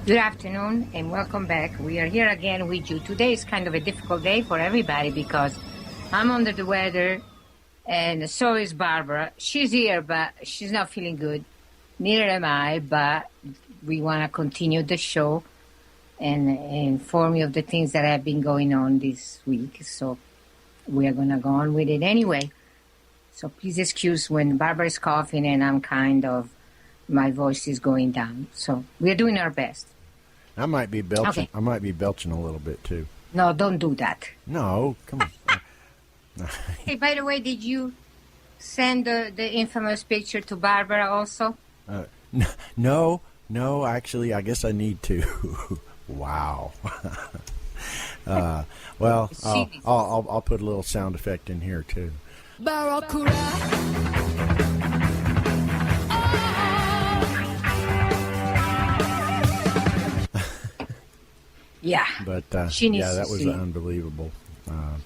Good afternoon and welcome back. We are here again with you. Today is kind of a difficult day for everybody because I'm under the weather and so is Barbara. She's here, but she's not feeling good. Neither am I, but we want to continue the show and inform you of the things that have been going on this week. So we are going to go on with it anyway. So please excuse when Barbara is coughing and my voice is going down. So we're doing our best. I might be belching. Okay. I might be belching a little bit too. No, don't do that. No, come on. Hey, by the way, did you send the infamous picture to Barbara also? No. Actually, I guess I need to. Wow. Well, I'll put a little sound effect in here too. Yeah. But yeah, that was unbelievable.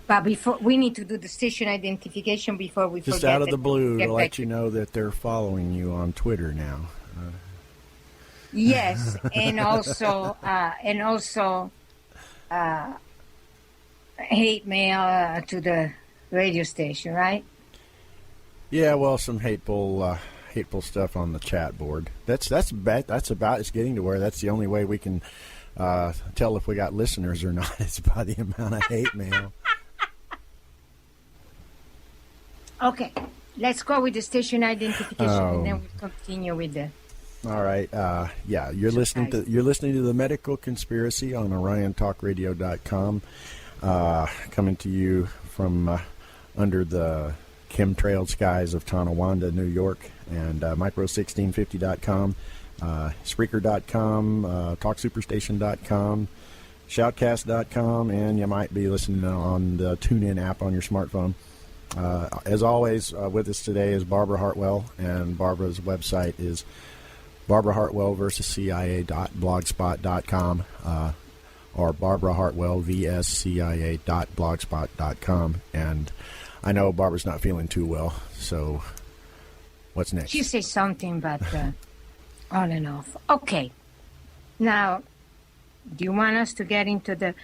But before we need to do the station identification before we just forget. Out of the blue to let you know that they're following you on Twitter now. Yes, and also hate mail to the radio station, right? Yeah, well, some hateful stuff on the chat board. That's bad. That's about. It's getting to where that's the only way we can tell if we got listeners or not. It's by the amount of hate mail. Okay, let's go with the station identification, and then we'll continue with the. All right. Yeah, you're listening to the Medical Conspiracy on OrionTalkRadio.com, coming to you from under the chemtrailed skies of Tonawanda, New York, and Micro1650.com, Spreaker.com, TalkSuperstation.com, Shoutcast.com, and you might be listening on the TuneIn app on your smartphone. As always, with us today is Barbara Hartwell, and Barbara's website is Barbara Hartwell versus CIA.blogspot.com, or Barbara Hartwell vs CIA.blogspot.com. And I know Barbara's not feeling too well, so what's next? She says something, but on and off. Okay. Now, do you want us to get into the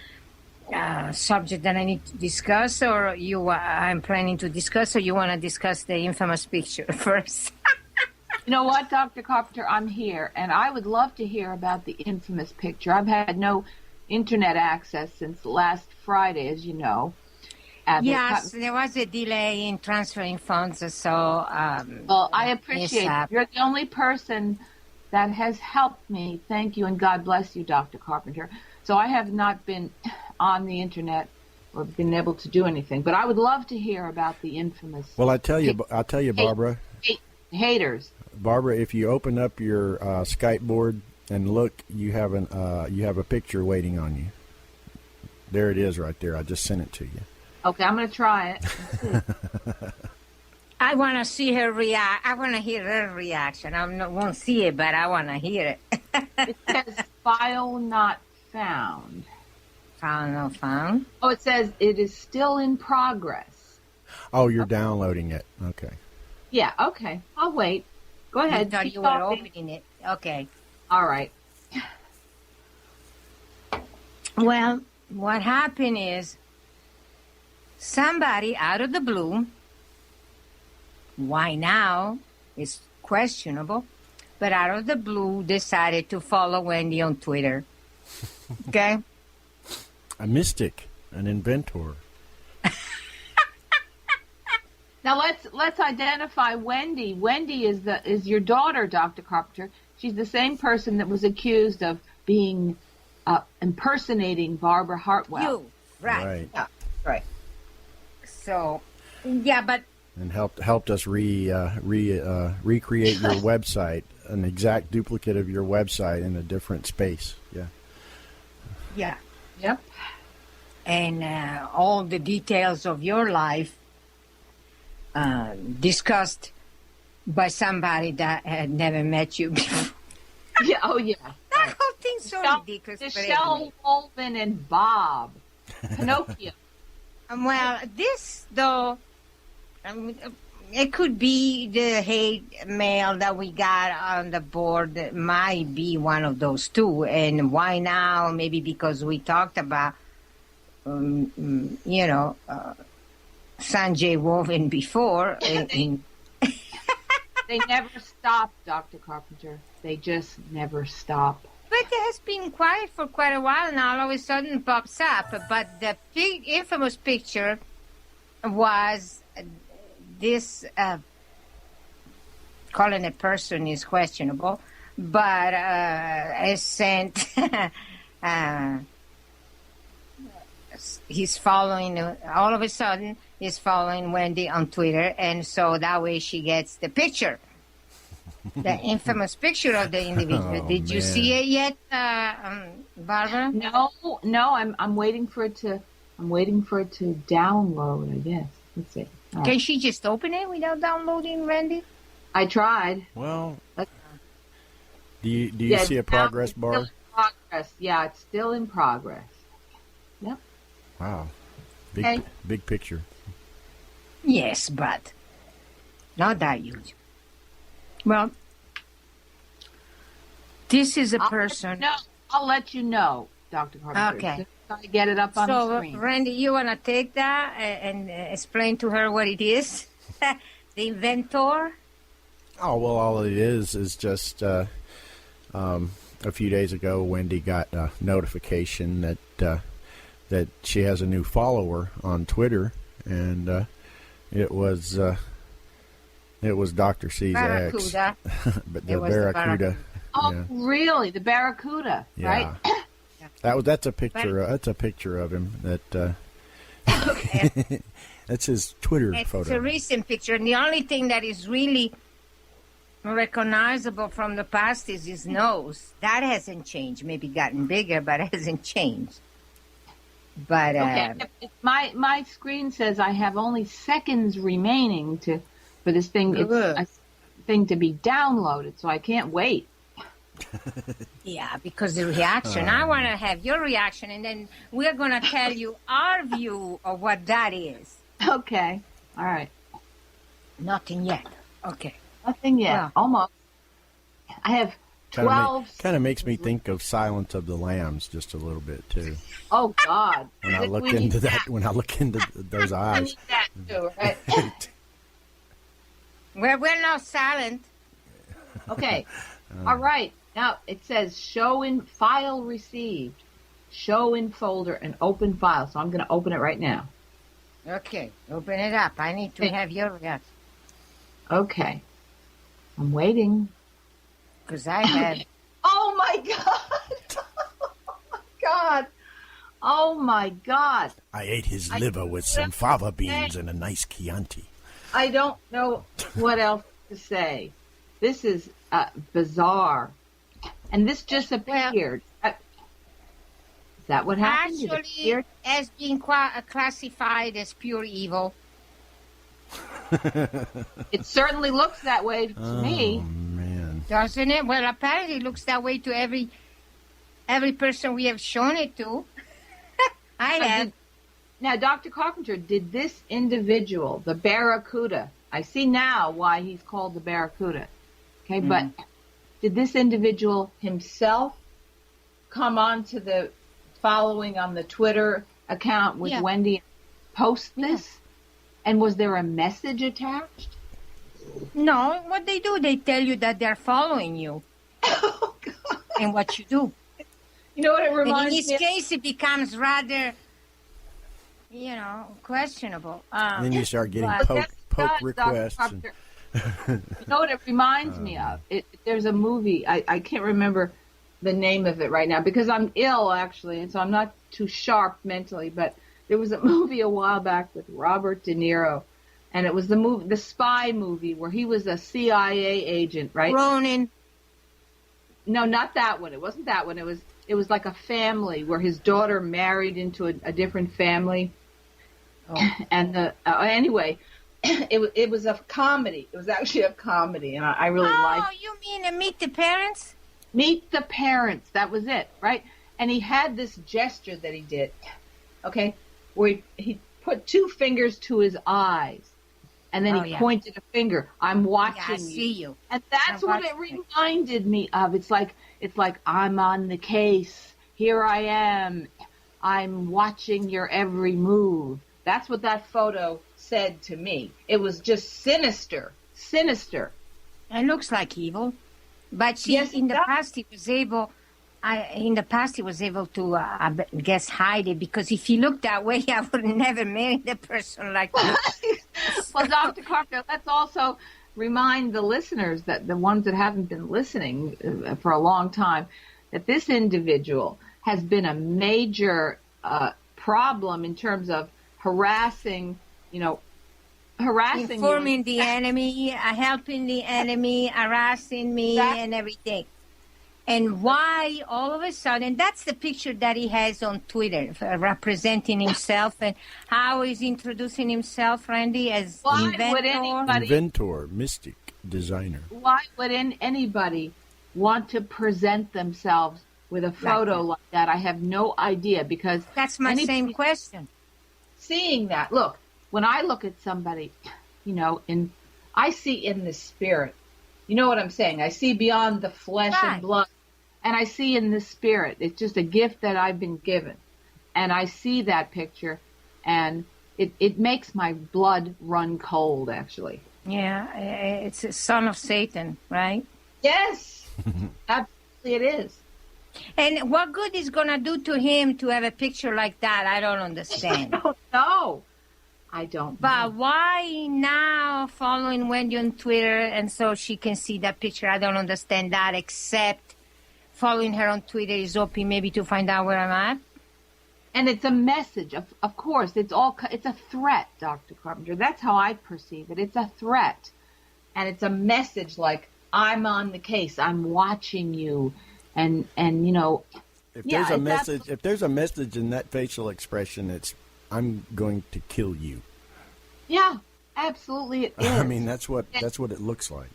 subject that I need to discuss, or I'm planning to discuss, or you want to discuss the infamous picture first? You know what, Dr. Carpenter, I'm here, and I would love to hear about the infamous picture. I've had no internet access since last Friday, as you know. Yes, there was a delay in transferring funds, so... well, I appreciate it. You're the only person that has helped me. Thank you, and God bless you, Dr. Carpenter. So I have not been on the internet or been able to do anything, but I would love to hear about the infamous... Well, I'll tell you, Barbara... Haters. Barbara, if you open up your Skype board and look, you have a picture waiting on you. There it is right there. I just sent it to you. Okay, I'm going to try it. I want to see her react. I want to hear her reaction. Won't see it, but I want to hear it. It says file not found. File not found? Oh, it says it is still in progress. Oh, you're downloading it. Okay. Yeah, okay. I'll wait. Go ahead. I thought you were opening it. Okay. All right. Well, what happened is somebody out of the blue, why now is questionable, but out of the blue decided to follow Wendy on Twitter. Okay? A mystic, an inventor. Now let's identify Wendy. Wendy is your daughter, Dr. Carpenter. She's the same person that was accused of being impersonating Barbara Hartwell. You, right? Yeah, right. So, yeah, but and helped us recreate your website, an exact duplicate of your website in a different space. Yeah. Yeah. Yep. And all the details of your life. Discussed by somebody that had never met you before. Yeah, oh yeah. That whole thing's so ridiculous. Michelle Wolfman and Bob. Pinocchio. Well, this, though, it could be the hate mail that we got on the board. That might be one of those two. And why now? Maybe because we talked about, Sanjay Woven before. They never stop, Dr. Carpenter. They just never stop. But it has been quiet for quite a while now. All of a sudden it pops up. But the big infamous picture was this, calling a person is questionable, but is sent, he's following, all of a sudden, he's following Wendy on Twitter, and so that way she gets the picture. The infamous picture of the individual. Did you see it yet, Barbara? No. I'm waiting for it to. I'm waiting for it to download. I guess. Let's see. All Can right. she just open it without downloading, Randy? I tried. Well, Let's- do you see a progress bar? Still in progress. Yeah, it's still in progress. Yep. Wow, Okay. big picture. Yes, but not that huge. Well, this is a person. No, I'll let you know, Dr. Carpenter. Okay. As soon as I get it up on the So, screen. Randy, you want to take that and explain to her what it is? The inventor? Oh, well, all it is just a few days ago, Wendy got a notification that she has a new follower on Twitter, and it was Dr. C's ex, Barracuda. but It the was the Barracuda. Oh, yeah. really? The Barracuda, Yeah. right? That's a picture. That's a picture of him. That's his Twitter It's photo. a recent picture, and the only thing that is really recognizable from the past is his nose. That hasn't changed. Maybe gotten bigger, but it hasn't changed. But Okay. My screen says I have only seconds remaining for this thing to be downloaded, so I can't wait. yeah, because the reaction. I want to have your reaction, and then we're going to tell you our view of what that is. Okay. All right. Nothing yet. Okay. Nothing yet. Well. Almost. I have 12. Kind of makes me think of Silence of the Lambs just a little bit too. Oh God. When I look into that, when I look into those I eyes. need that too, right? We're not silent. Okay. All right. Now it says show in file received, show in folder, and open file. So I'm going to open it right now. Okay, open it up. I need to have your reaction. Okay. I'm waiting. Because I have... Oh my God. Oh my God. Oh my God. I ate his liver with some fava beans and a nice Chianti. I don't know what else to say. This is bizarre. And this just appeared. Is that what happened? Did it Actually, appear? as being classified as pure evil. It certainly looks that way to me. Oh man. Doesn't it? Well, apparently it looks that way to every person we have shown it to. I have. Now, Dr. Carpenter, did this individual, the Barracuda, I see now why he's called the Barracuda, okay, but did this individual himself come on to the following on the Twitter account with Wendy and post this? And was there a message attached? No, what they do, they tell you that they're following you Oh, God. and what you do. You know what it And reminds in me this of? case, it becomes rather, questionable. And then you start getting but- poke Dr. requests. Carpenter. You know what it reminds me of? There's a movie, I can't remember the name of it right now because I'm ill, actually, and so I'm not too sharp mentally, but there was a movie a while back with Robert De Niro, and it was the spy movie where he was a CIA agent, right? Ronin. No, not that one. It wasn't that one. It was like a family where his daughter married into a different family. Oh. And anyway, it was a comedy. It was actually a comedy, and I really liked. Oh, you mean Meet the Parents? Meet the Parents. That was it, right? And he had this gesture that he did, okay, where he put two fingers to his eyes, And then he pointed a finger. I'm watching you. I see you. And that's what it reminded me of. It's like I'm on the case. Here I am. I'm watching your every move. That's what that photo said to me. It was just sinister. Sinister. It looks like evil. But see, in the past he was able to, I guess, hide it, because if he looked that way, I would never marry a person like that. Well, Dr. Carpenter, let's also remind the listeners, that the ones that haven't been listening for a long time, that this individual has been a major problem in terms of harassing, informing the enemy, helping the enemy, harassing me, and everything. And why all of a sudden, that's the picture that he has on Twitter, representing himself, and how he's introducing himself, Randy, as inventor, mystic, designer. Why would anybody want to present themselves with a photo like that? I have no idea, because that's my same question. Seeing that, look, when I look at somebody, I see in the spirit. You know what I'm saying? I see beyond the flesh and blood, and I see in the spirit. It's just a gift that I've been given, and I see that picture, and it makes my blood run cold, actually. Yeah, it's a son of Satan, right? Yes, absolutely it is. And what good is going to do to him to have a picture like that? I don't understand. I don't know. But why now following Wendy on Twitter and so she can see that picture? I don't understand that, except following her on Twitter is hoping maybe to find out where I'm at. And it's a message, of course. It's a threat, Dr. Carpenter. That's how I perceive it. It's a threat. And it's a message like, I'm on the case. I'm watching you. And if there's a message in that facial expression, it's, I'm going to kill you. Yeah, absolutely it is. I mean, that's what it looks like.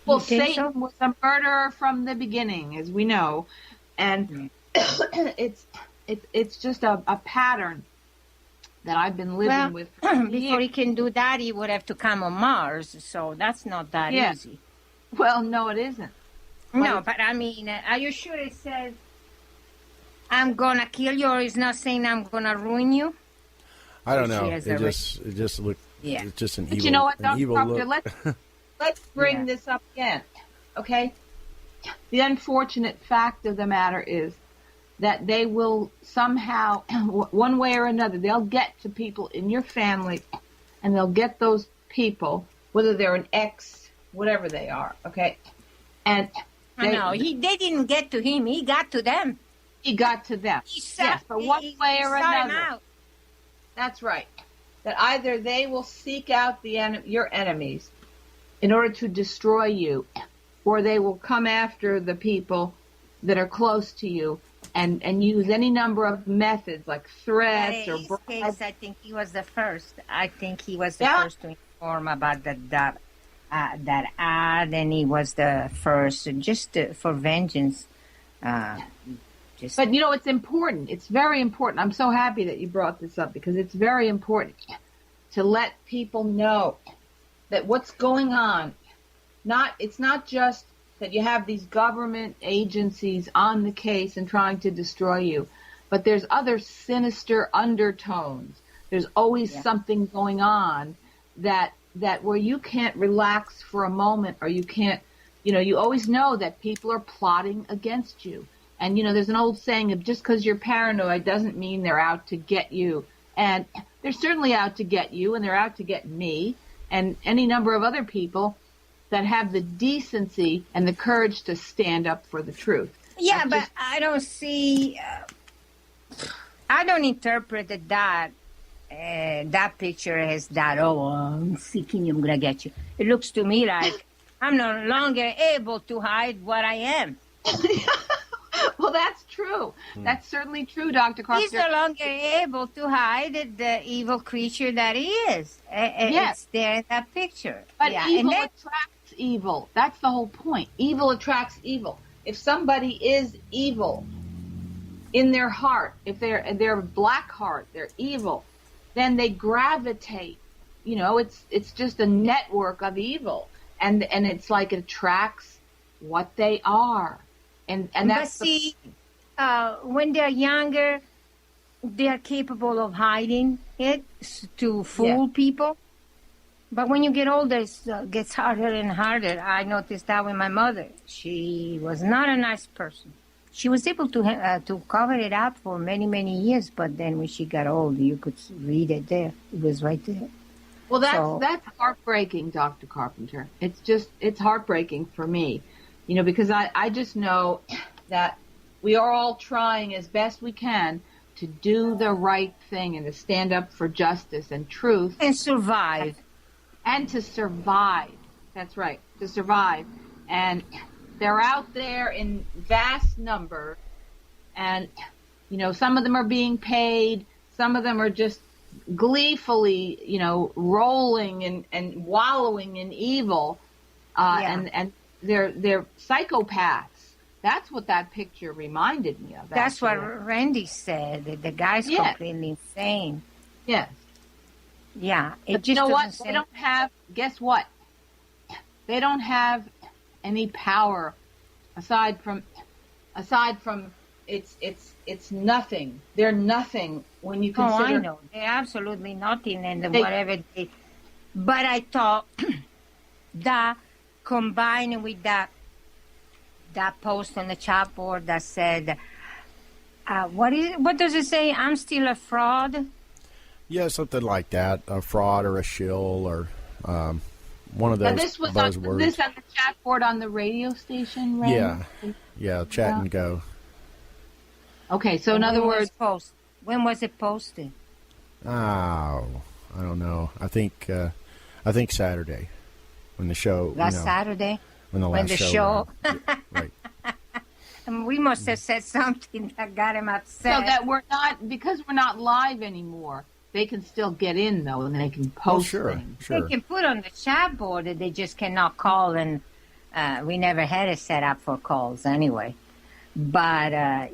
Well, Satan was a murderer from the beginning, as we know, and it's just a pattern that I've been living with. Before he can do that, he would have to come on Mars, so that's not that easy. Well, no, it isn't. No, but I mean, are you sure it says, I'm going to kill you, or it's not saying I'm going to ruin you? I don't know. It just looked. Yeah. It's just an evil. But you know what, Dr. Carpenter? Let's bring this up again, okay? The unfortunate fact of the matter is that they will somehow, one way or another, they'll get to people in your family, and they'll get those people, whether they're an ex, whatever they are, okay? And they didn't get to him. He got to them. He got to them. Yes, but one way or another. That's right. That either they will seek out your enemies in order to destroy you, or they will come after the people that are close to you and use any number of methods like threats or bribes. I think he was the first. I think he was the first to inform about that ad, and he was the first just for vengeance. But, it's important. It's very important. I'm so happy that you brought this up, because it's very important to let people know that what's going on, it's not just that you have these government agencies on the case and trying to destroy you, but there's other sinister undertones. There's always something going on that where you can't relax for a moment, or you can't, you always know that people are plotting against you. And, there's an old saying of just because you're paranoid doesn't mean they're out to get you. And they're certainly out to get you, and they're out to get me and any number of other people that have the decency and the courage to stand up for the truth. Yeah, but I don't see, I don't interpret that picture as that, I'm seeking you, I'm going to get you. It looks to me like I'm no longer able to hide what I am. Well, that's true. That's certainly true, Dr. Carpenter. He's no longer able to hide the evil creature that he is. It's there in that picture. But evil attracts evil. That's the whole point. Evil attracts evil. If somebody is evil in their heart, if they're black heart, they're evil, then they gravitate it's just a network of evil, and it's like it attracts what they are, and that's. But see, when they're younger, they are capable of hiding it to fool people. But when you get older, it gets harder and harder. I noticed that with my mother. She was not a nice person. She was able to cover it up for many, many years, but then when she got old, you could read it there. It was right there. Well, that's heartbreaking, Dr. Carpenter. It's heartbreaking for me, because I just know that we are all trying as best we can to do the right thing and to stand up for justice and truth. And survive. And to survive. That's right, to survive. And they're out there in vast numbers, and, some of them are being paid, some of them are just gleefully, rolling and wallowing in evil, and they're psychopaths. That's what that picture reminded me of. That's what Randy said. That the guy's completely insane. Yes. Yeah. But you know what? They don't have. Guess what? They don't have any power aside from it's nothing. They're nothing when you consider. Oh, I know. They're absolutely nothing, and whatever they. But I thought that combined with that post on the chat board that said, what does it say? I'm still a fraud? Yeah, something like that. A fraud or a shill or one of those buzzwords. This on the chat board on the radio station, right? Yeah, chat and go. Okay, so in other words... When was it posted? Oh, I don't know. I think Saturday when the show... Last Saturday? When the show... right. We must have said something that got him upset. So that because we're not live anymore, they can still get in, though, and they can post things. Sure. They can put on the chat board that they just cannot call, and we never had it set up for calls anyway. But, and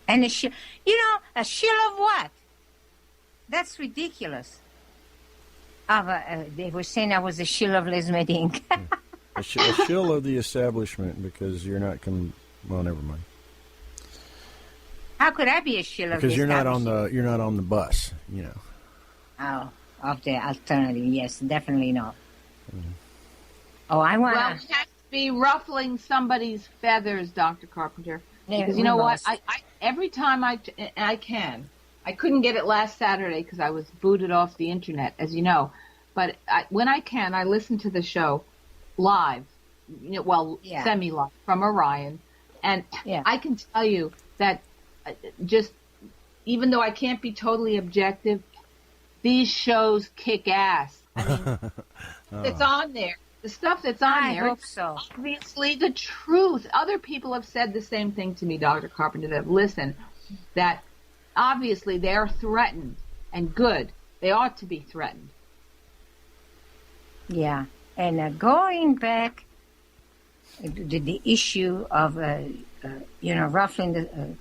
a shill of what? That's ridiculous. They were saying I was a shill of Liz Medink. A shill of the establishment because you're not well, never mind. How could I be a shill of the establishment? Because you're not on the bus, Oh, of the alternative, yes, definitely not. Mm-hmm. Oh, I want. Well, it has to be ruffling somebody's feathers, Dr. Carpenter. Because you know what? I every time I couldn't get it last Saturday because I was booted off the internet, as you know. But when I can, I listen to the show live, semi-live from Orion, and I can tell you that just even though I can't be totally objective, these shows kick ass. I mean, it's on there. The stuff that's on there, I hope so. Obviously the truth. Other people have said the same thing to me, Dr. Carpenter, that have listened, that obviously they are threatened, and good. They ought to be threatened. Yeah. And going back to the issue of, ruffling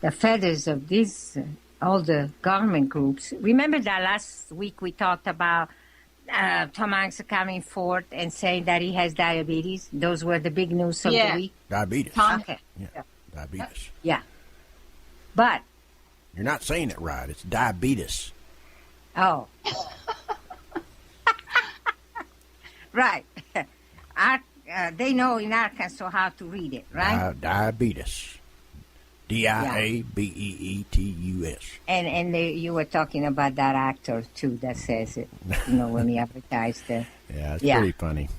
the feathers of these, all the government groups. Remember that last week we talked about Tom Hanks coming forth and saying that he has diabetes? Those were the big news of the week. Diabetes. Okay. Yeah, diabetes. Yeah. But. You're not saying it right. It's diabetes. Oh. Right. They know in Arkansas how to read it, right? Diabetes. Diabeetus. And you were talking about that actor, too, that says it, when he advertised it. Yeah, it's pretty funny.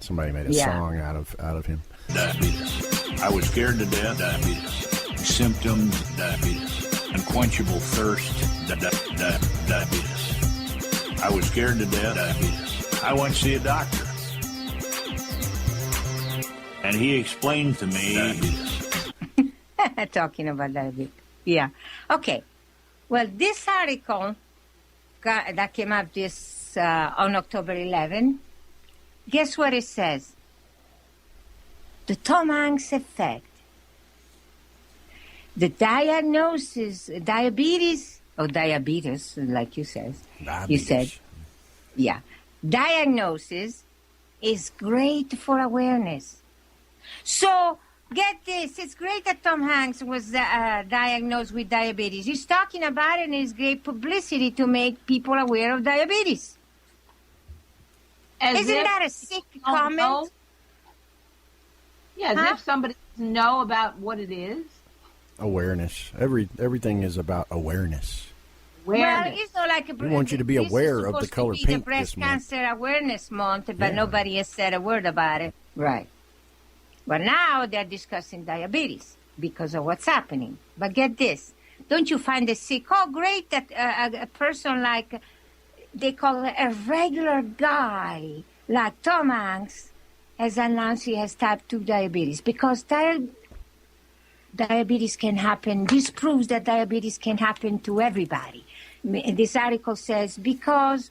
Somebody made a song out of him. Diabetes. I was scared to death. Diabetes. Symptoms. Diabetes. Unquenchable thirst. Diabetes. I was scared to death. Diabetes. I went to see a doctor. And he explained to me diabetes. Talking about diabetes. Yeah. Okay. Well, this article that came up on October 11, guess what it says? The Tom Hanks effect. The diagnosis, diabetes of diabetes, like you said. Diabetes. You said, yeah. Diagnosis is great for awareness. So, get this. It's great that Tom Hanks was diagnosed with diabetes. He's talking about it, and it's great publicity to make people aware of diabetes. Isn't that a sick comment? Know? Yeah, as if somebody doesn't know about what it is. Awareness. Everything is about awareness. Well, it's not like we want you to be aware of the color pink this month. The Breast Cancer Awareness Month, but nobody has said a word about it. Right. But now they're discussing diabetes because of what's happening. But get this. Don't you find it sick? Oh, great that a person like, they call it a regular guy, like Tom Hanks, has announced he has type 2 diabetes. Because diabetes can happen. This proves that diabetes can happen to everybody. This article says, because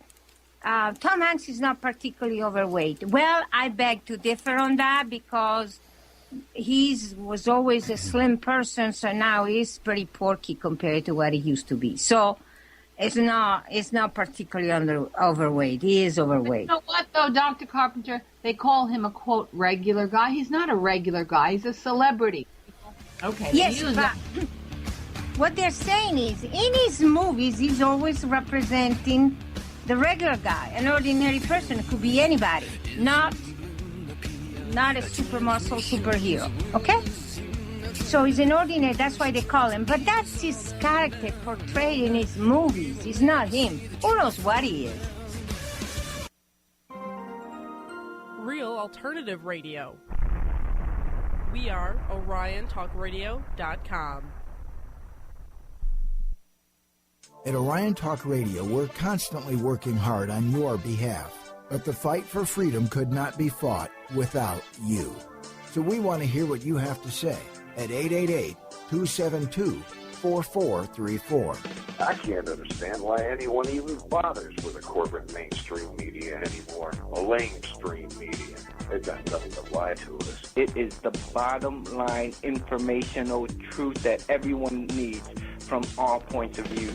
Tom Hanks is not particularly overweight. Well, I beg to differ on that because he was always a slim person, so now he's pretty porky compared to what he used to be. So it's not particularly overweight. He is overweight. But you know what, though, Dr. Carpenter? They call him a, quote, regular guy. He's not a regular guy. He's a celebrity. Okay. Yes, but what they're saying is, in his movies, he's always representing the regular guy, an ordinary person. It could be anybody, not a super muscle superhero. Okay? So he's an ordinary, that's why they call him. But that's his character portrayed in his movies. He's not him. Who knows what he is? Real alternative radio. We are OrionTalkRadio.com. At Orion Talk Radio, we're constantly working hard on your behalf. But the fight for freedom could not be fought without you. So we want to hear what you have to say at 888-272-4434. I can't understand why anyone even bothers with the corporate mainstream media anymore. A lamestream media. They've got nothing to lie to us. It is the bottom line informational truth that everyone needs from all points of view.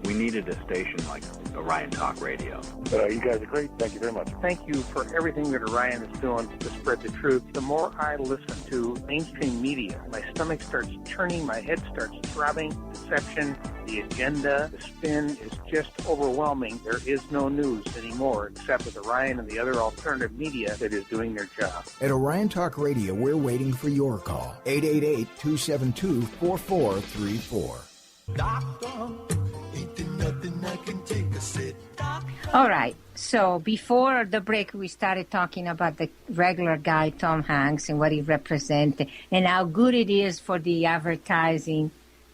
We needed a station like Orion Talk Radio. You guys are great. Thank you very much. Thank you for everything that Orion is doing to spread the truth. The more I listen to mainstream media, my stomach starts churning, my head starts throbbing. Deception, the agenda, the spin is just overwhelming. There is no news anymore except with Orion and the other alternative media that is doing their job. At Orion Talk Radio, we're waiting for your call. 888-272-4434. Doctor, ain't there nothing I can take a sit. All right. So before the break, we started talking about the regular guy, Tom Hanks, and what he represented, and how good it is for the advertising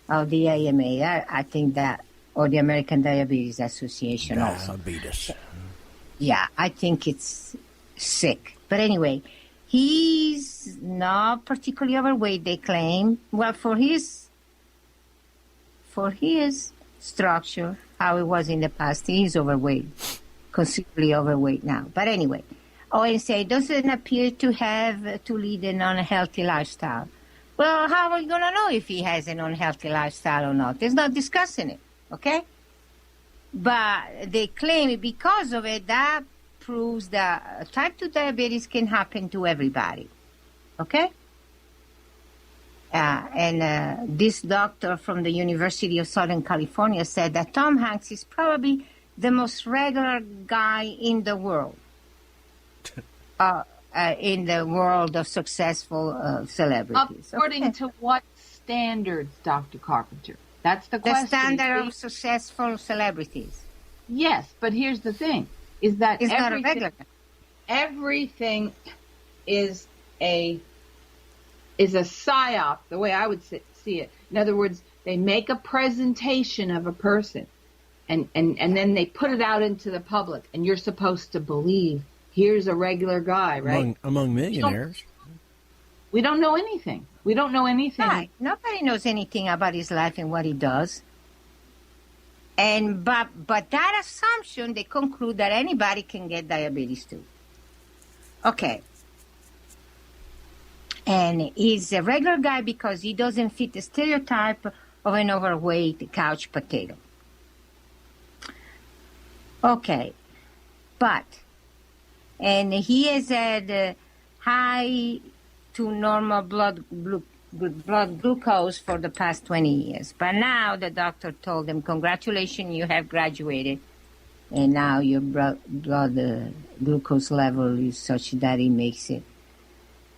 of the AMA. I think that, or the American Diabetes Association also. Diabetes. Yeah, I think it's sick. But anyway, he's not particularly overweight, they claim. Well, for his structure, how it was in the past, he's overweight, considerably overweight now. But anyway, and say, doesn't appear to lead an unhealthy lifestyle. Well, how are you going to know if he has an unhealthy lifestyle or not? There's not discussing it, okay? But they claim because of it, that proves that type 2 diabetes can happen to everybody, okay? This doctor from the University of Southern California said that Tom Hanks is probably the most regular guy in the world, in the world of successful celebrities. According to what standards, Dr. Carpenter? That's the question. The standard of successful celebrities. Yes, but here's the thing, is that it's not a regular guy. Everything is a psyop, the way I would see it. In other words, they make a presentation of a person, and then they put it out into the public, and you're supposed to believe, here's a regular guy, right? Among millionaires. We don't know anything. We don't know anything. Right. Nobody knows anything about his life and what he does. But that assumption, they conclude that anybody can get diabetes too. Okay. And he's a regular guy because he doesn't fit the stereotype of an overweight couch potato. Okay. But, and he has had high to normal blood glucose for the past 20 years. But now the doctor told him, congratulations, you have graduated. And now your blood glucose level is such that it makes it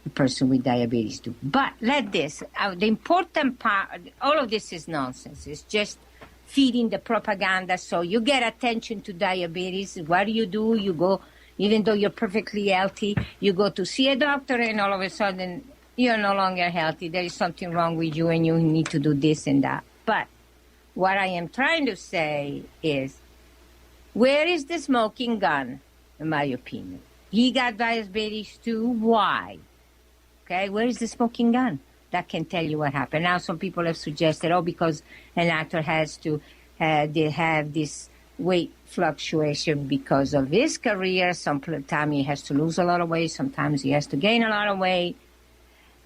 a person with diabetes too. But let this, the important part, all of this is nonsense. It's just feeding the propaganda. So you get attention to diabetes. What do? You go, even though you're perfectly healthy, you go to see a doctor and all of a sudden you're no longer healthy. There is something wrong with you and you need to do this and that. But what I am trying to say is, where is the smoking gun, in my opinion? He got diabetes too. Why? Okay, where is the smoking gun? That can tell you what happened. Now some people have suggested, because an actor has to they have this weight fluctuation because of his career. Sometimes he has to lose a lot of weight. Sometimes he has to gain a lot of weight.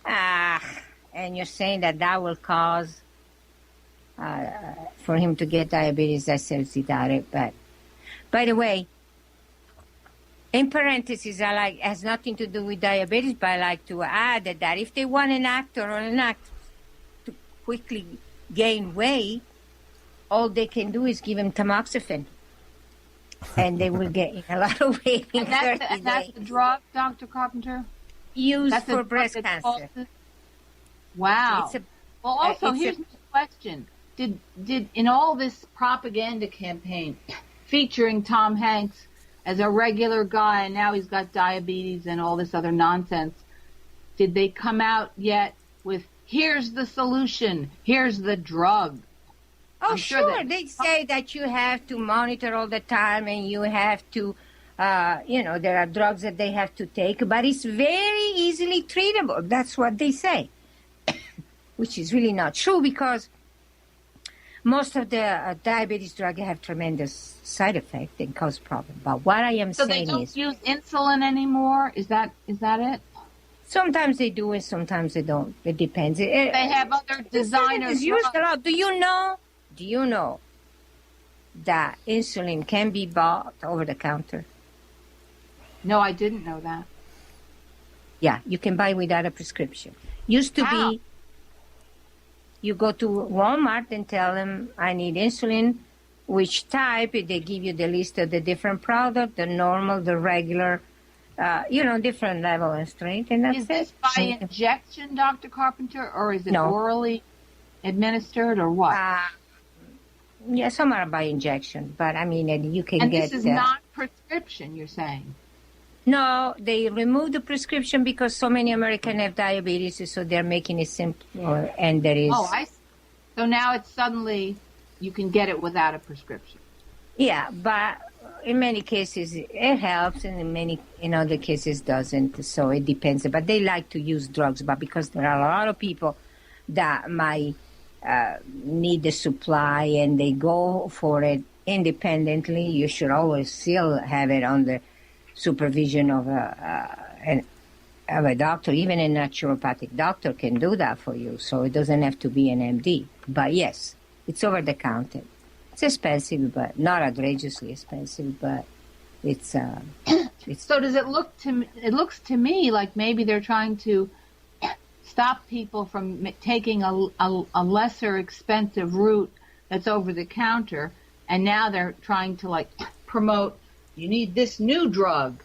And you're saying that will cause for him to get diabetes. I seriously doubt it. But by the way, in parentheses, has nothing to do with diabetes, but I like to add that if they want an actor or an actress to quickly gain weight, all they can do is give him tamoxifen. And they will get a lot of weight in 30 days. That's the drug, Dr. Carpenter? Used for breast cancer. Wow. Well, also, here's my question. Did in all this propaganda campaign featuring Tom Hanks as a regular guy, and now he's got diabetes and all this other nonsense, did they come out yet with, here's the solution, here's the drug? Oh, sure. They say that you have to monitor all the time and you have to, there are drugs that they have to take, but it's very easily treatable. That's what they say, which is really not true because most of the diabetes drugs have tremendous side effects and cause problems. But what I am saying is... So they don't use insulin anymore? Is that it? Sometimes they do and sometimes they don't. It depends. They have other designers. Used a lot. Do you know that insulin can be bought over the counter? No, I didn't know that. Yeah, you can buy without a prescription. Used to be... You go to Walmart and tell them, I need insulin, which type. They give you the list of the different products, the normal, the regular, different level and strength. And that's Is this by injection, Dr. Carpenter, or is it orally administered, or what? Yeah, some are by injection, but I mean, you can get... And this is not prescription, you're saying? No, they removed the prescription because so many Americans have diabetes, so they're making it simpler, and there is... Oh, I see. So now it's suddenly, you can get it without a prescription. Yeah, but in many cases it helps, and in other cases doesn't, so it depends. But they like to use drugs, but because there are a lot of people that might need the supply and they go for it independently, you should always still have it on the supervision of a doctor. Even a naturopathic doctor can do that for you, so it doesn't have to be an MD. But yes, it's over the counter. It's expensive, but not outrageously expensive. But it's. So does it look to? It looks to me like maybe they're trying to stop people from taking a lesser expensive route that's over the counter, and now they're trying to promote. You need this new drug.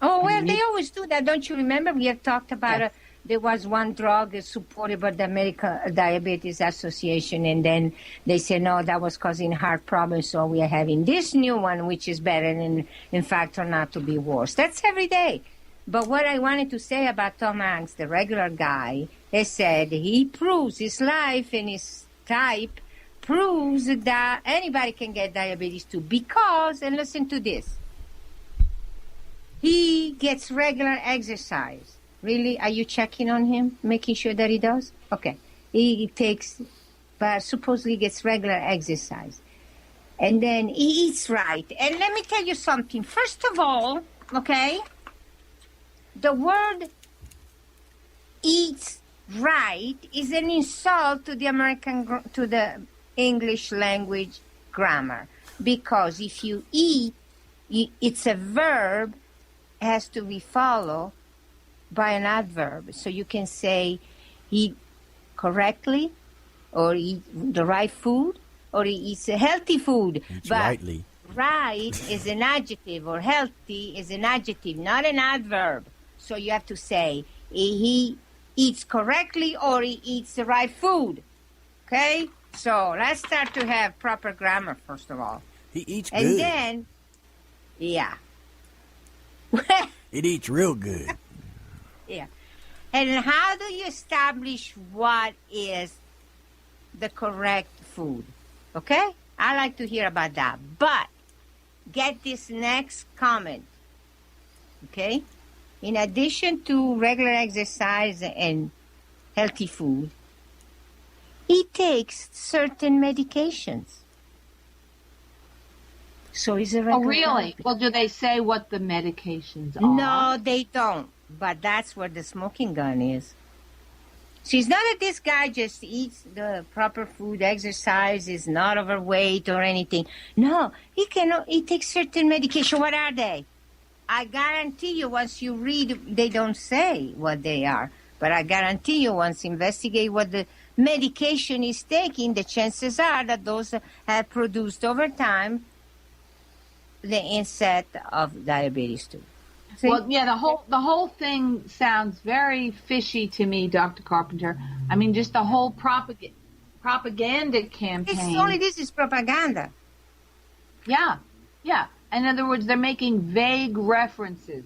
Oh, well, they always do that. Don't you remember? We have talked about there was one drug supported by the American Diabetes Association, and then they said, no, that was causing heart problems, so we are having this new one, which is better and, in fact, turned out to be worse. That's every day. But what I wanted to say about Tom Hanks, the regular guy, is said he proves his life and his type proves that anybody can get diabetes too because, and listen to this, he gets regular exercise. Really? Are you checking on him, making sure that he does? Okay. He takes, but supposedly gets regular exercise. And then he eats right. And let me tell you something. First of all, okay, the word eats right is an insult to the English language grammar. Because if you eat it's a verb, has to be followed by an adverb. So you can say eat correctly, or eat the right food, or he eats a healthy food. Eats but rightly. Right is an adjective, or healthy is an adjective, not an adverb. So you have to say he eats correctly or he eats the right food. Okay? So let's start to have proper grammar, first of all. He eats and good. Then, yeah. It eats real good. Yeah. And how do you establish what is the correct food? Okay? I like to hear about that. But get this next comment. Okay? In addition to regular exercise and healthy food, he takes certain medications. So he's a regular. Oh, really? Well, do they say what the medications are? No, they don't. But that's where the smoking gun is. So it's not that this guy just eats the proper food, exercise, is not overweight or anything. No, he takes certain medication. What are they? I guarantee you, once you read, they don't say what they are. But I guarantee you, once you investigate what the medication is taking, the chances are that those have produced over time the onset of diabetes too. See? Well, yeah, the whole thing sounds very fishy to me, Dr. Carpenter. I mean, just the whole propaganda campaign. This is propaganda. Yeah. In other words, they're making vague references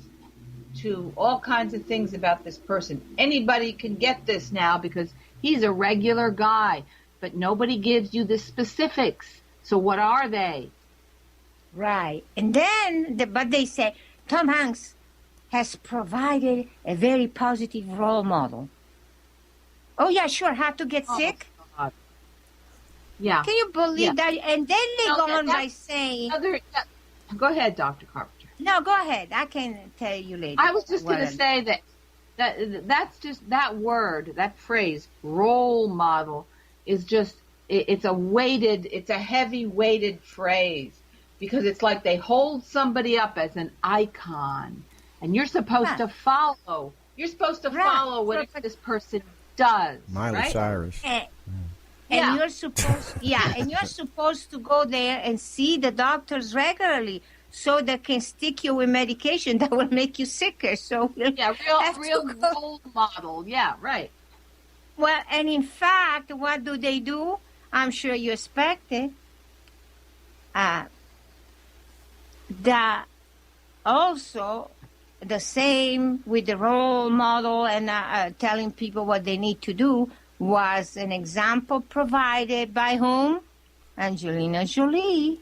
to all kinds of things about this person. Anybody can get this now because he's a regular guy, but nobody gives you the specifics. So what are they? Right. And then, but they say, Tom Hanks has provided a very positive role model. Oh, yeah, sure. How to get sick? God. Yeah. Can you believe that? And then they go on by saying... Go ahead, Dr. Carpenter. No, go ahead. I can tell you later. I was just going to say that's just that word, that phrase, role model, is just, it's a heavy weighted phrase because it's like they hold somebody up as an icon. And you're supposed to follow. You're supposed to follow what this person does. Miley Cyrus. And you're supposed, and you're supposed to go there and see the doctors regularly, so they can stick you with medication that will make you sicker. So real role model. Yeah, right. Well, and in fact, what do? I'm sure you expected. That also. The same with the role model and telling people what they need to do was an example provided by whom? Angelina Jolie.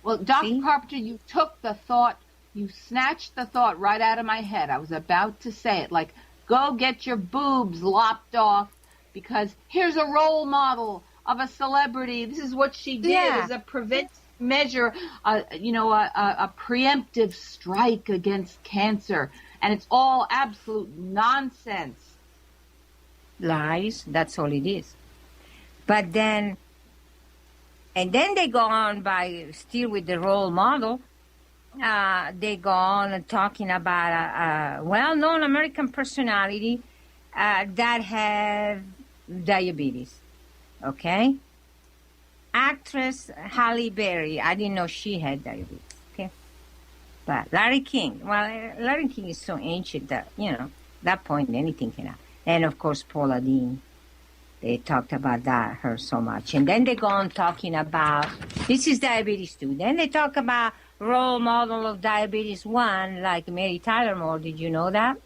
Well, Dr. Carpenter, you took the thought, you snatched the thought right out of my head. I was about to say it, like, go get your boobs lopped off because here's a role model of a celebrity. This is what she did as a preventive measure, a preemptive strike against cancer, and it's all absolute nonsense. Lies, that's all it is. But then, and then they go on by, still with the role model, they go on talking about a well-known American personality that have diabetes, okay? Actress Halle Berry, I didn't know she had diabetes, okay? But Larry King, Larry King is so ancient that, that point anything can happen. And of course, Paula Deen, they talked about her so much. And then they go on talking about, this is diabetes too. Then they talk about role model of diabetes 1, like Mary Tyler Moore. Did you know that?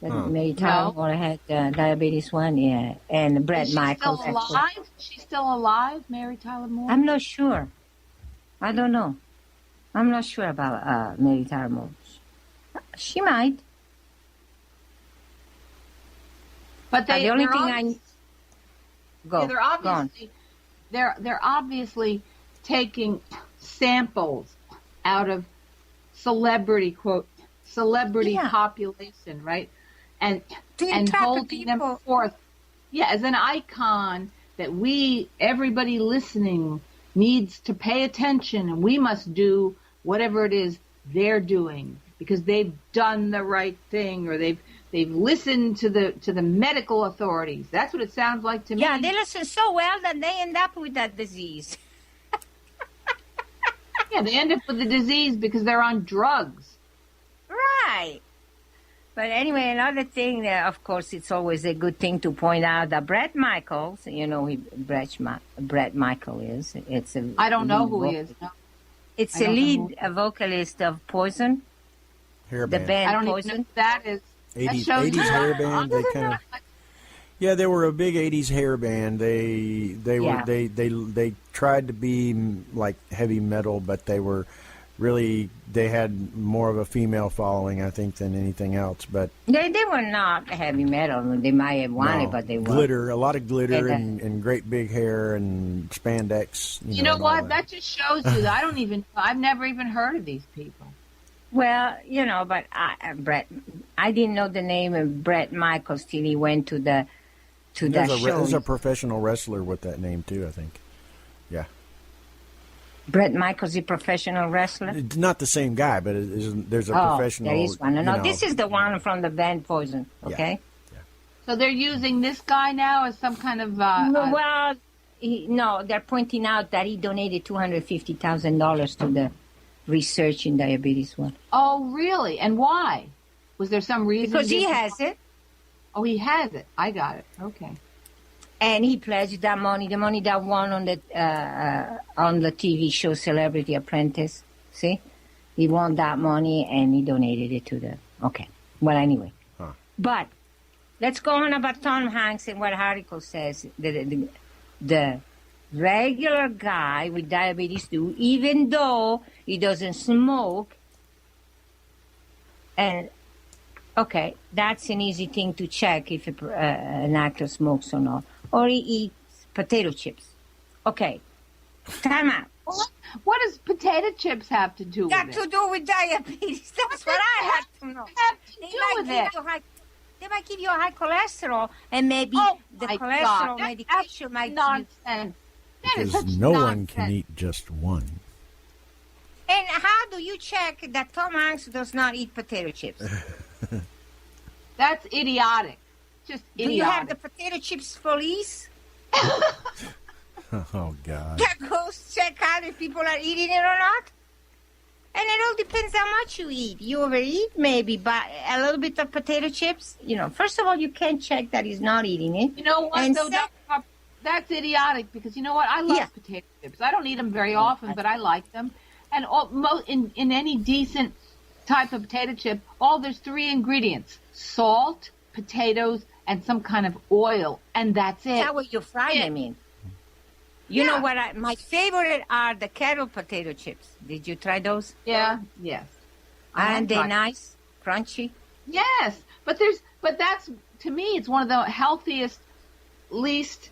Mary Tyler Moore had diabetes 1, yeah. And Brett Michaels. Is she still alive? Is she still alive, Mary Tyler Moore? I'm not sure. I don't know. I'm not sure about Mary Tyler Moore. She might. But the only thing they're obviously taking samples out of celebrity population, right? And holding them forth, as an icon that everybody listening needs to pay attention, and we must do whatever it is they're doing because they've done the right thing or they've listened to the medical authorities. That's what it sounds like to me. Yeah, they listen so well that they end up with that disease. Yeah, they end up with the disease because they're on drugs. Right. But anyway, another thing, of course, it's always a good thing to point out that Bret Michaels, you know who Bret Michael is. I don't know who he is. No. It's a lead vocalist of Poison. Hair the band. band I don't Poison. even know who that is. 80s hair band. They kind of. Yeah, they were a big '80s hair band. They tried to be like heavy metal, but they had more of a female following, I think, than anything else. But they were not heavy metal. They might have wanted, but they were. A lot of glitter and great big hair and spandex. You know what? That just shows you that I've never even heard of these people. Well, you know, but I didn't know the name of Bret Michaels till he went to that show. There's a professional wrestler with that name too, I think. Yeah. Bret Michaels, a professional wrestler? It's not the same guy, but there's a professional. There is one. No, this is the one from the band Poison, okay? Yeah. So they're using this guy now as some kind of... no, they're pointing out that he donated $250,000 to the research in diabetes one. Oh, really? And why? Was there some reason? Because he has it. Oh, he has it. I got it. Okay. And he pledged that money, the money that won on the TV show Celebrity Apprentice. See? He won that money and he donated it to the... Okay. Well, anyway. Huh. But let's go on about Tom Hanks and what article says. The regular guy with diabetes too, even though he doesn't smoke, and... Okay, that's an easy thing to check if an actor smokes or not. Or he eats potato chips. Okay, time out. What does potato chips have to do with it? Got to do with diabetes. That's what I had to know. They might give you a high cholesterol, and maybe the cholesterol medication might nonsense. Because no one can eat just one. And how do you check that Tom Hanks does not eat potato chips? That's idiotic. Just idiotic. Do you have the potato chips police? Oh, God. That goes check out if people are eating it or not? And it all depends how much you eat. You overeat, maybe, but a little bit of potato chips. You know, first of all, you can't check that he's not eating it. You know what, though? That's idiotic because, you know what? I love potato chips. I don't eat them very often, but I like them. And in any decent type of potato chip, there's 3 ingredients: salt, potatoes, and some kind of oil, and that's it. That's how you fry them in. You know what? My favorite are the kettle potato chips. Did you try those? Yeah. Yes. Aren't they nice, crunchy? Yes, but that's, to me, it's one of the healthiest, least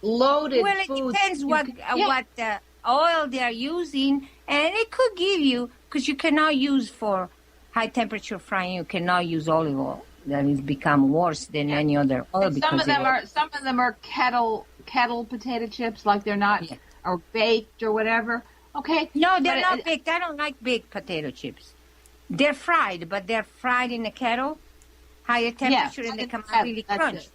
loaded foods. Well, it depends what oil they are using, and it could give you, because you cannot use for high temperature frying, you cannot use olive oil. That has become worse than any other oil. And some of them are kettle potato chips, like they're not or baked or whatever. Okay. No, they're not baked. I don't like baked potato chips. They're fried, but they're fried in a kettle, higher temperature, and they come out really crunchy.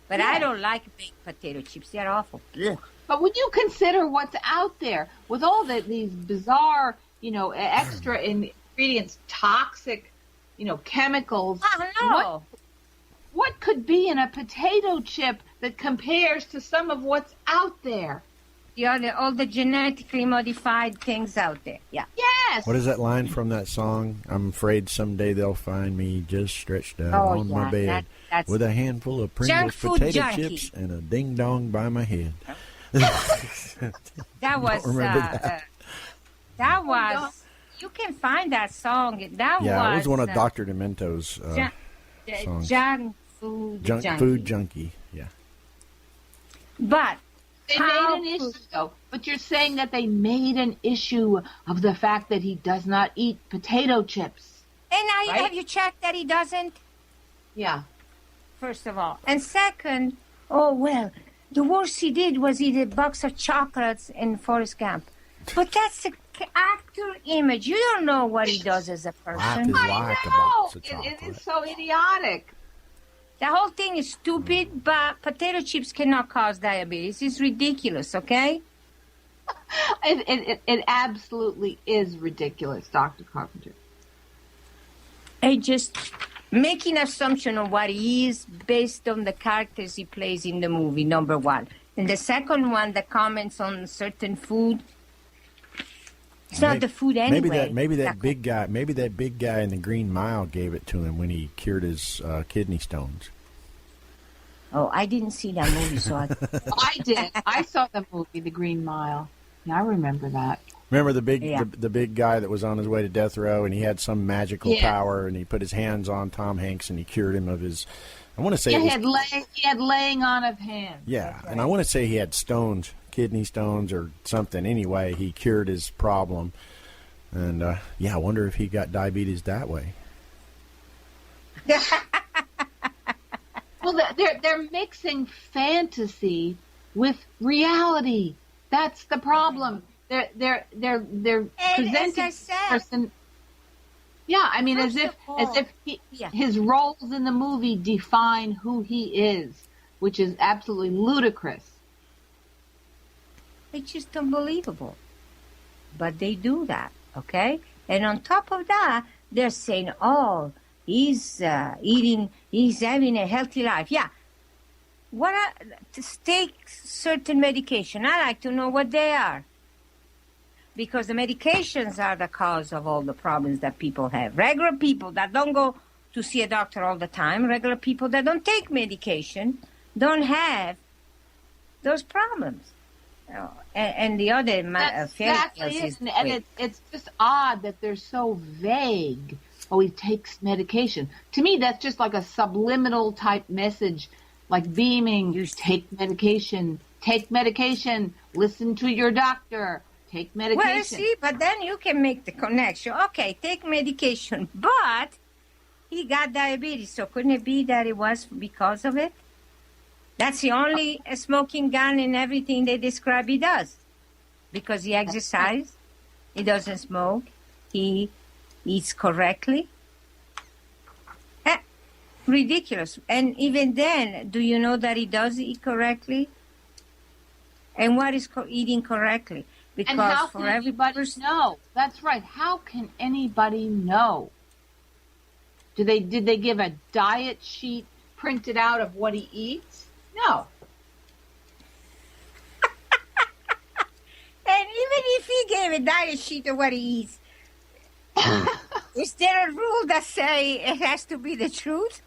But I don't like baked potato chips. They're awful. Ugh. But when you consider what's out there with all these bizarre, extra ingredients, toxic, chemicals. What could be in a potato chip that compares to some of what's out there? All the genetically modified things out there. Yeah. Yes. What is that line from that song? I'm afraid someday they'll find me just stretched out on my bed with a handful of Pringles potato chips and a ding dong by my head. That was. You can find that song. It was one of Dr. Demento's songs. Junk food junkie. Yeah. But they made an issue, though. But you're saying that they made an issue of the fact that he does not eat potato chips. And now have you checked that he doesn't? Yeah. First of all, and second, the worst he did was eat a box of chocolates in Forrest Gump. But that's actor image. You don't know what he does as a person. It is so idiotic. The whole thing is stupid, but potato chips cannot cause diabetes. It's ridiculous, okay? It absolutely is ridiculous, Dr. Carpenter. I just making assumption on what he is based on the characters he plays in the movie, number one. And the second one, the comments on certain food. It's not the food anyway. Maybe that big guy in the Green Mile gave it to him when he cured his kidney stones. Oh, I didn't see that movie, so I did. I saw the movie, The Green Mile. Yeah, I remember that. Remember the big guy that was on his way to death row, and he had some magical power, and he put his hands on Tom Hanks, and he cured him of his. I want to say he had laying on of hands. Yeah, right. And I want to say he had stones, kidney stones, or something. Anyway, he cured his problem, and I wonder if he got diabetes that way. Well, they're mixing fantasy with reality. That's the problem. They're presenting as I said, person. Yeah, I mean, as if his roles in the movie define who he is, which is absolutely ludicrous. It's just unbelievable. But they do that, okay? And on top of that, they're saying, "Oh, he's having a healthy life." Yeah. To take certain medication, I like to know what they are. Because the medications are the cause of all the problems that people have. Regular people that don't go to see a doctor all the time, regular people that don't take medication, don't have those problems. And the other it's just odd that they're so vague. Oh, he takes medication. To me, that's just like a subliminal type message, like beaming. You take medication. Take medication. Listen to your doctor. Take medication. Well, see, but then you can make the connection. Okay, take medication, but he got diabetes, so couldn't it be that it was because of it? That's the only smoking gun in everything they describe he does. Because he exercises, he doesn't smoke, he eats correctly. Ridiculous. And even then, do you know that he does eat correctly? And what is eating correctly? Because and how can anybody know? That's right. How can anybody know? Did they give a diet sheet printed out of what he eats? No. And even if he gave a diet sheet of what he eats, is there a rule that say it has to be the truth?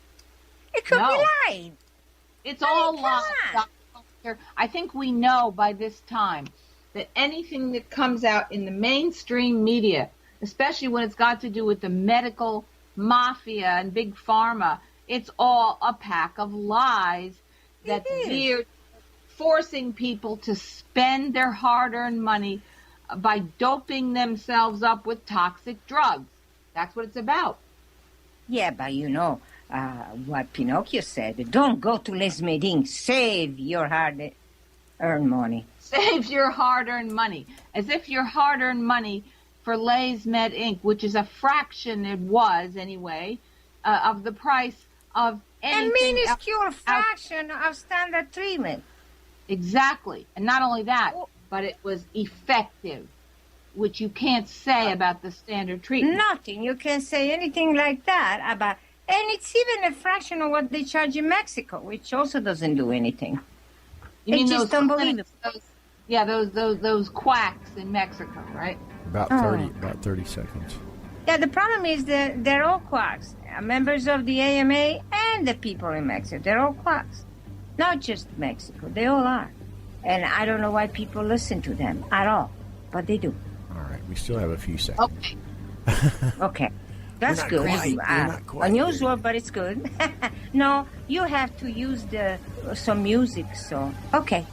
It could be lying. It's all lies. I think we know by this time that anything that comes out in the mainstream media, especially when it's got to do with the medical mafia and big pharma, it's all a pack of lies that they're forcing people to spend their hard-earned money by doping themselves up with toxic drugs. That's what it's about. Yeah, but you know what Pinocchio said. Don't go to Les Medines. Save your hard-earned money. Save your hard-earned money. As if your hard-earned money for Lay's Med Inc., which is a fraction, it was anyway, of the price of anything. A minuscule fraction of standard treatment. Exactly. And not only that, but it was effective, which you can't say about the standard treatment. Nothing. You can't say anything like that about... And it's even a fraction of what they charge in Mexico, which also doesn't do anything. It's just unbelievable. Those quacks in Mexico, right? About 30 seconds. Yeah, the problem is that they're all quacks. Members of the AMA and the people in Mexico, they're all quacks. Not just Mexico, they all are. And I don't know why people listen to them at all, but they do. All right, we still have a few seconds. Okay. Okay. That's good. Unusual, but it's good. No, you have to use some music, so... Okay.